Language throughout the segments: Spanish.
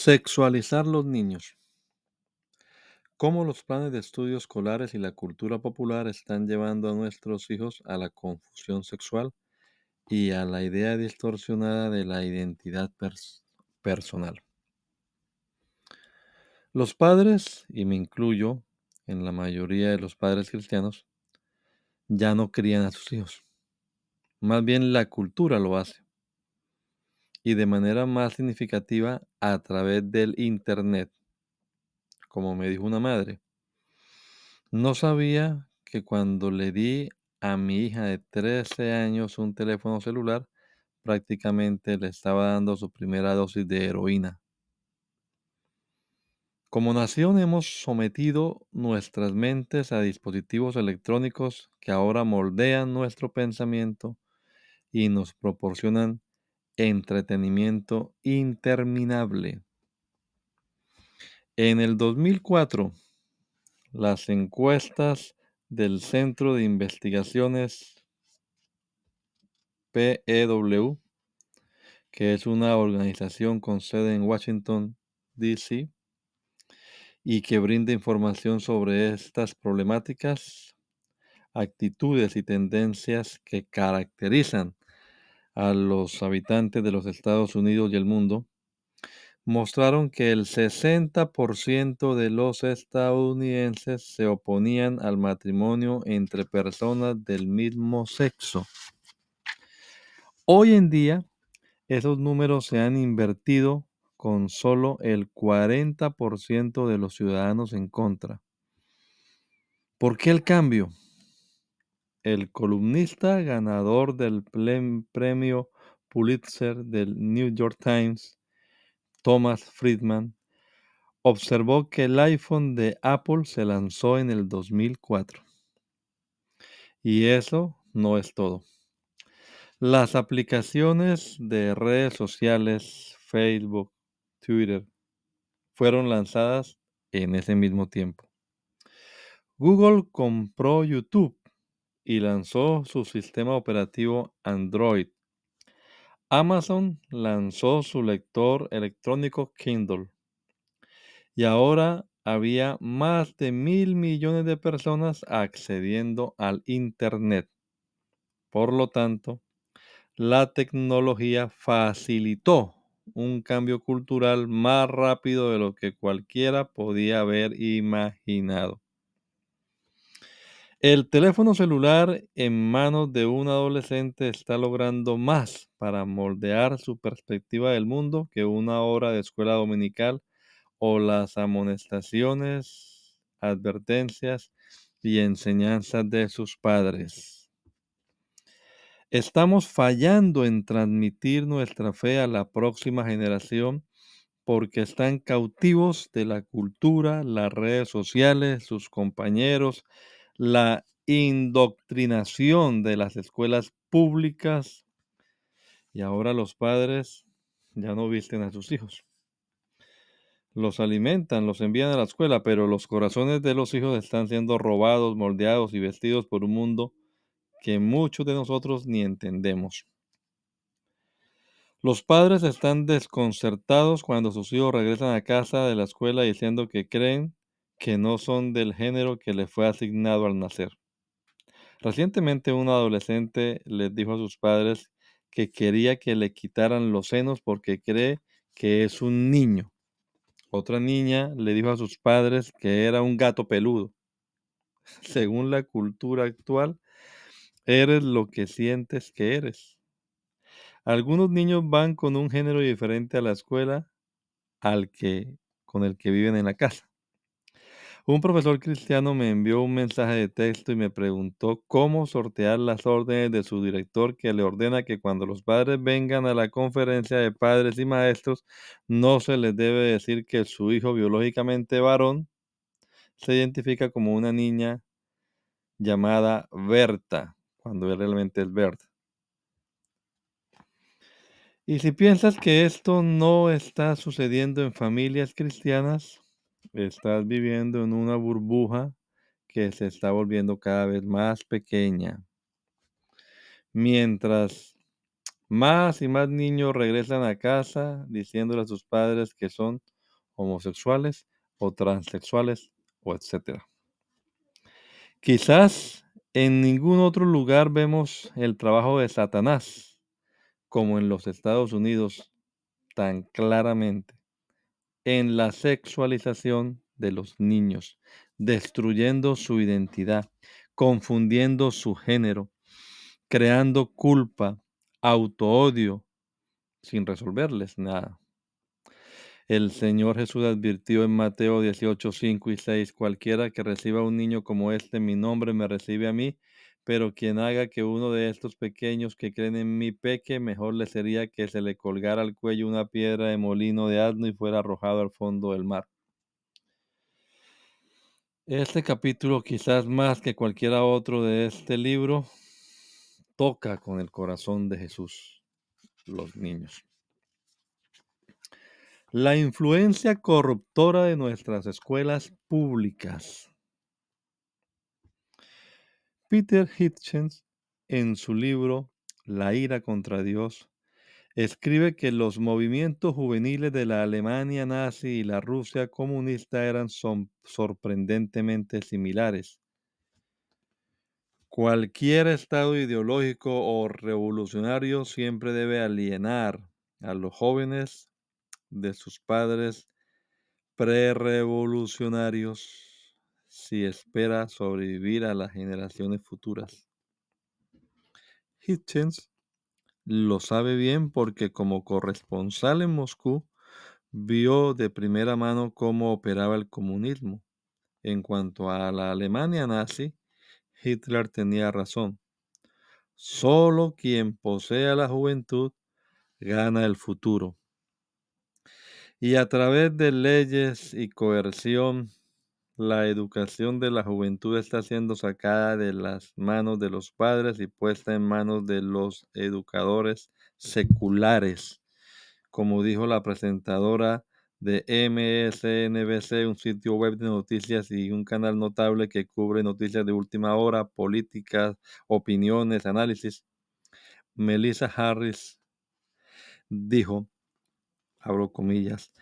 Sexualizar los niños. ¿Cómo los planes de estudios escolares y la cultura popular están llevando a nuestros hijos a la confusión sexual y a la idea distorsionada de la identidad personal? Los padres, y me incluyo en la mayoría de los padres cristianos, ya no crían a sus hijos. Más bien la cultura lo hace, y de manera más significativa a través del Internet, como me dijo una madre. No sabía que cuando le di a mi hija de 13 años un teléfono celular, prácticamente le estaba dando su primera dosis de heroína. Como nación hemos sometido nuestras mentes a dispositivos electrónicos que ahora moldean nuestro pensamiento y nos proporcionan entretenimiento interminable. En el 2004, las encuestas del Centro de Investigaciones PEW, que es una organización con sede en Washington, D.C., y que brinda información sobre estas problemáticas, actitudes y tendencias que caracterizan a los habitantes de los Estados Unidos y el mundo, mostraron que el 60% de los estadounidenses se oponían al matrimonio entre personas del mismo sexo. Hoy en día, esos números se han invertido con solo el 40% de los ciudadanos en contra. ¿Por qué el cambio? El columnista ganador del premio Pulitzer del New York Times, Thomas Friedman, observó que el iPhone de Apple se lanzó en el 2004. Y eso no es todo. Las aplicaciones de redes sociales, Facebook, Twitter, fueron lanzadas en ese mismo tiempo. Google compró YouTube y lanzó su sistema operativo Android. Amazon lanzó su lector electrónico Kindle. Y ahora había más de 1.000 millones de personas accediendo al Internet. Por lo tanto, la tecnología facilitó un cambio cultural más rápido de lo que cualquiera podía haber imaginado. El teléfono celular en manos de un adolescente está logrando más para moldear su perspectiva del mundo que una hora de escuela dominical o las amonestaciones, advertencias y enseñanzas de sus padres. Estamos fallando en transmitir nuestra fe a la próxima generación porque están cautivos de la cultura, las redes sociales, sus compañeros, la indoctrinación de las escuelas públicas, y ahora los padres ya no visten a sus hijos. Los alimentan, los envían a la escuela, pero los corazones de los hijos están siendo robados, moldeados y vestidos por un mundo que muchos de nosotros ni entendemos. Los padres están desconcertados cuando sus hijos regresan a casa de la escuela diciendo que creen que no son del género que les fue asignado al nacer. Recientemente un adolescente les dijo a sus padres que quería que le quitaran los senos porque cree que es un niño. Otra niña le dijo a sus padres que era un gato peludo. Según la cultura actual, eres lo que sientes que eres. Algunos niños van con un género diferente a la escuela con el que viven en la casa. Un profesor cristiano me envió un mensaje de texto y me preguntó cómo sortear las órdenes de su director que le ordena que cuando los padres vengan a la conferencia de padres y maestros no se les debe decir que su hijo biológicamente varón se identifica como una niña llamada Berta, cuando él realmente es Berta. Y si piensas que esto no está sucediendo en familias cristianas, estás viviendo en una burbuja que se está volviendo cada vez más pequeña. Mientras Más y más niños regresan a casa diciéndole a sus padres que son homosexuales o transexuales o etcétera. Quizás en ningún otro lugar vemos el trabajo de Satanás como en los Estados Unidos tan claramente en la sexualización de los niños, destruyendo su identidad, confundiendo su género, creando culpa, autoodio, sin resolverles nada. El Señor Jesús advirtió en Mateo 18, 5 y 6, cualquiera que reciba a un niño como este en mi nombre me recibe a mí, pero quien haga que uno de estos pequeños que creen en mí peque, mejor le sería que se le colgara al cuello una piedra de molino de asno y fuera arrojado al fondo del mar. Este capítulo, quizás más que cualquiera otro de este libro, toca con el corazón de Jesús, los niños. La influencia corruptora de nuestras escuelas públicas. Peter Hitchens, en su libro La ira contra Dios, escribe que los movimientos juveniles de la Alemania nazi y la Rusia comunista eran sorprendentemente similares. Cualquier estado ideológico o revolucionario siempre debe alienar a los jóvenes de sus padres prerevolucionarios si espera sobrevivir a las generaciones futuras. Hitchens lo sabe bien porque como corresponsal en Moscú vio de primera mano cómo operaba el comunismo. En cuanto a la Alemania nazi, Hitler tenía razón. Solo quien posea la juventud gana el futuro. Y a través de leyes y coerción, la educación de la juventud está siendo sacada de las manos de los padres y puesta en manos de los educadores seculares, como dijo la presentadora de MSNBC, un sitio web de noticias y un canal notable que cubre noticias de última hora, políticas, opiniones, análisis. Melissa Harris dijo, abro comillas,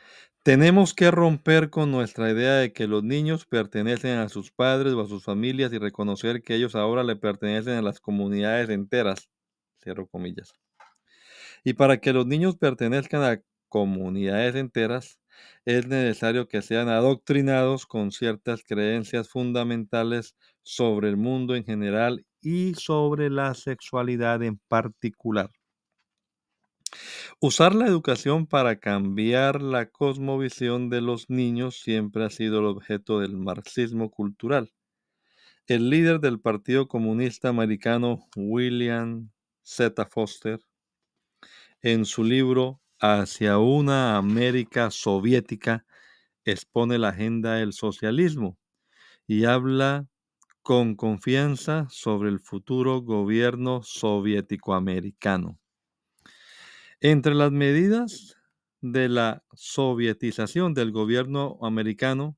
tenemos que romper con nuestra idea de que los niños pertenecen a sus padres o a sus familias y reconocer que ellos ahora le pertenecen a las comunidades enteras, cierro comillas. Y para que los niños pertenezcan a comunidades enteras, es necesario que sean adoctrinados con ciertas creencias fundamentales sobre el mundo en general y sobre la sexualidad en particular. Usar la educación para cambiar la cosmovisión de los niños siempre ha sido el objeto del marxismo cultural. El líder del Partido Comunista Americano, William Z. Foster, en su libro Hacia una América Soviética, expone la agenda del socialismo y habla con confianza sobre el futuro gobierno soviético-americano. Entre las medidas de la sovietización del gobierno americano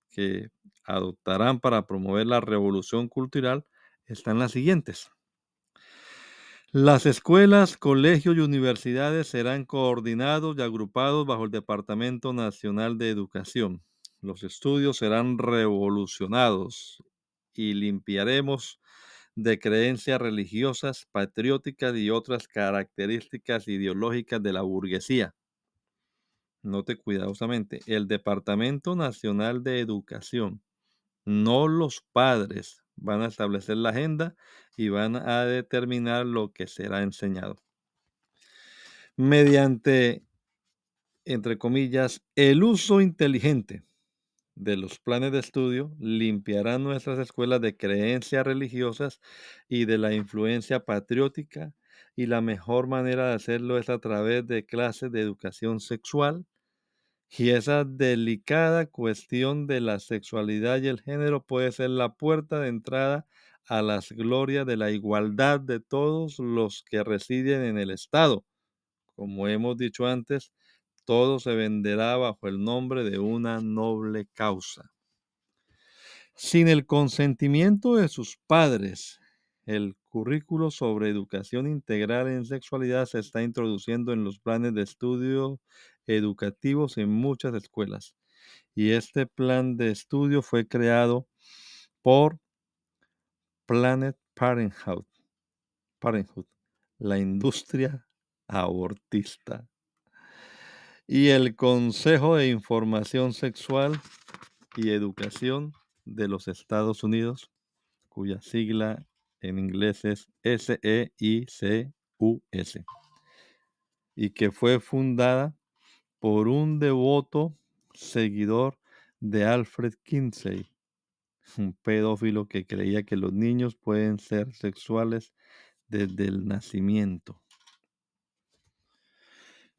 que adoptarán para promover la revolución cultural están las siguientes. Las escuelas, colegios y universidades serán coordinados y agrupados bajo el Departamento Nacional de Educación. Los estudios serán revolucionados y limpiaremos de creencias religiosas, patrióticas y otras características ideológicas de la burguesía. Note cuidadosamente, el Departamento Nacional de Educación, no los padres, van a establecer la agenda y van a determinar lo que será enseñado. Mediante, entre comillas, el uso inteligente de los planes de estudio, limpiarán nuestras escuelas de creencias religiosas y de la influencia patriótica, y la mejor manera de hacerlo es a través de clases de educación sexual, y esa delicada cuestión de la sexualidad y el género puede ser la puerta de entrada a las glorias de la igualdad de todos los que residen en el Estado. Como hemos dicho antes, todo se venderá bajo el nombre de una noble causa. Sin el consentimiento de sus padres, el currículo sobre educación integral en sexualidad se está introduciendo en los planes de estudio educativos en muchas escuelas. Y este plan de estudio fue creado por Planet Parenthood, la industria abortista, y el Consejo de Información Sexual y Educación de los Estados Unidos, cuya sigla en inglés es SEICUS, y que fue fundada por un devoto seguidor de Alfred Kinsey, un pedófilo que creía que los niños pueden ser sexuales desde el nacimiento.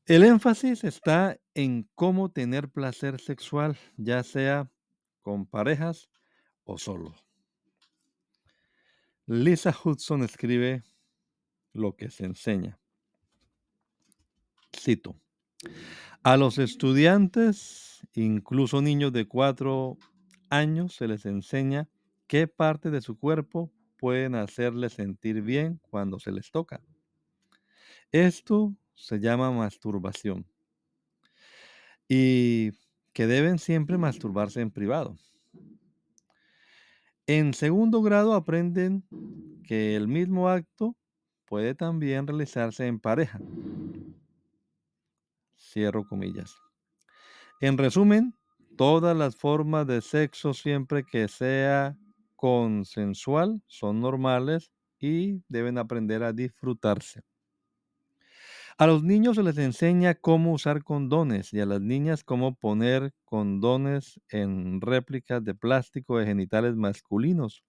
El énfasis está en cómo tener placer sexual, ya sea con parejas o solo. Lisa Hudson escribe lo que se enseña. Cito: a los estudiantes, incluso niños de 4 años, se les enseña qué parte de su cuerpo pueden hacerles sentir bien cuando se les toca. Esto se llama masturbación y que deben siempre masturbarse en privado. En segundo grado aprenden que el mismo acto puede también realizarse en pareja. Cierro comillas. En resumen, todas las formas de sexo, siempre que sea consensual, son normales y deben aprender a disfrutarse. A los niños se les enseña cómo usar condones y a las niñas cómo poner condones en réplicas de plástico de genitales masculinos.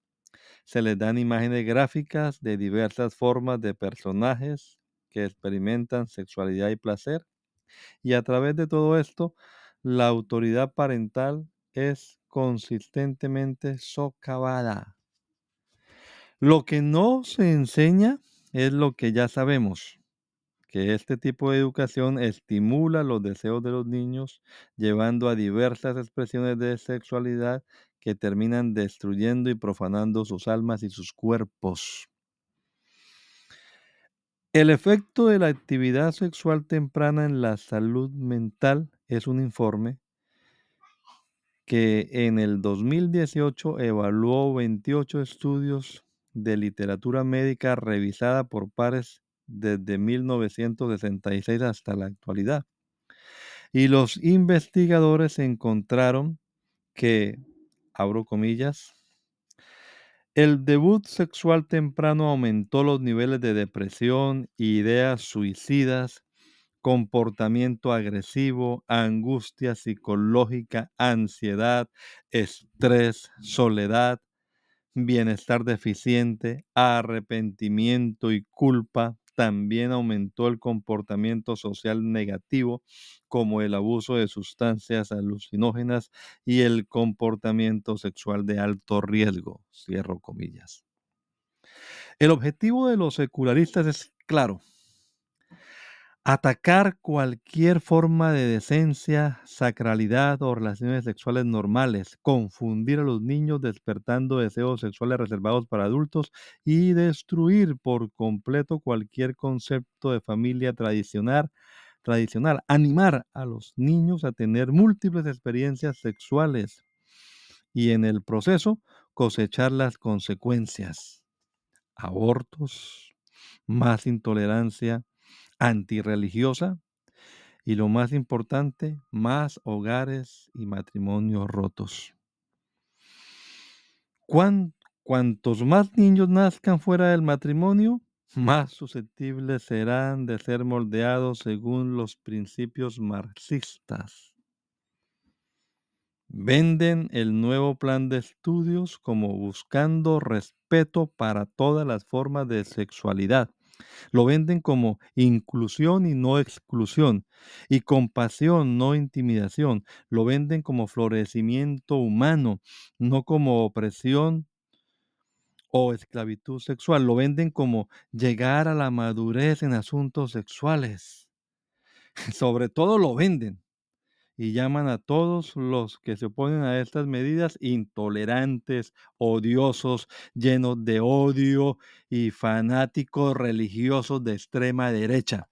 Se les dan imágenes gráficas de diversas formas de personajes que experimentan sexualidad y placer. Y a través de todo esto, la autoridad parental es consistentemente socavada. Lo que no se enseña es lo que ya sabemos, que este tipo de educación estimula los deseos de los niños, llevando a diversas expresiones de sexualidad que terminan destruyendo y profanando sus almas y sus cuerpos. El efecto de la actividad sexual temprana en la salud mental es un informe que en el 2018 evaluó 28 estudios de literatura médica revisada por pares desde 1966 hasta la actualidad. Y los investigadores encontraron que, abro comillas, el debut sexual temprano aumentó los niveles de depresión, ideas suicidas, comportamiento agresivo, angustia psicológica, ansiedad, estrés, soledad, bienestar deficiente, arrepentimiento y culpa. También aumentó el comportamiento social negativo, como el abuso de sustancias alucinógenas y el comportamiento sexual de alto riesgo. Cierro comillas. El objetivo de los secularistas es claro: atacar cualquier forma de decencia, sacralidad o relaciones sexuales normales, confundir a los niños despertando deseos sexuales reservados para adultos y destruir por completo cualquier concepto de familia tradicional, animar a los niños a tener múltiples experiencias sexuales y en el proceso cosechar las consecuencias: abortos, más intolerancia antirreligiosa y, lo más importante, más hogares y matrimonios rotos. Cuantos más niños nazcan fuera del matrimonio, más susceptibles serán de ser moldeados según los principios marxistas. Venden el nuevo plan de estudios como buscando respeto para todas las formas de sexualidad. Lo venden como inclusión y no exclusión, y compasión, no intimidación. Lo venden como florecimiento humano, no como opresión o esclavitud sexual. Lo venden como llegar a la madurez en asuntos sexuales. Sobre todo lo venden. y llaman a todos los que se oponen a estas medidas intolerantes, odiosos, llenos de odio y fanáticos religiosos de extrema derecha.